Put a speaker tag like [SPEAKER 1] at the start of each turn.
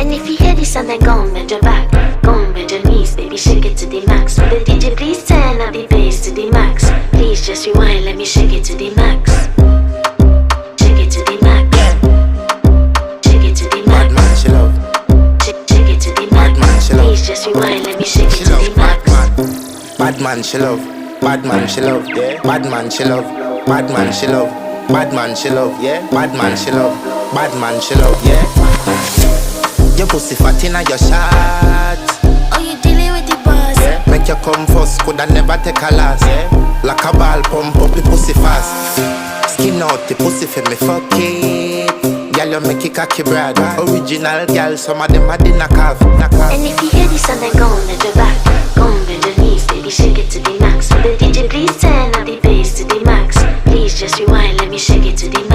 [SPEAKER 1] And if you hear this sound, then go and bend your back, go and bend your knees, baby, shake it to the max. Will the DJ please turn up the bass to the max? Please just rewind, let me shake it to the max. Shake it to the max. Shake it to the max.
[SPEAKER 2] Bad man, she love.
[SPEAKER 1] Shake it to the max.
[SPEAKER 2] Bad man, she love.
[SPEAKER 1] Please just rewind, let me shake it
[SPEAKER 2] She
[SPEAKER 1] to
[SPEAKER 2] love
[SPEAKER 1] the max.
[SPEAKER 2] bad man, she love. Bad man, she love. Yeah. Bad man, she love. Bad man, she love. Bad man, she love. Yeah. Bad man, she love. Bad man, she love. Yeah. Your pussy fat inna your shot.
[SPEAKER 1] Oh, you dealing with the boss?
[SPEAKER 2] Yeah. Make you come first, coulda never take a last. Yeah. Like a ball, pump up the pussy fast. Skin out the pussy for me fuck it. Girl, you make it cocky brad. Original girl, some of them a the knock off.
[SPEAKER 1] And if you hear this sound, then go and bend your back, go and bend your knees, baby, shake it to the max. Will the DJ please turn up the bass to the max? Please just rewind, let me shake it to the max.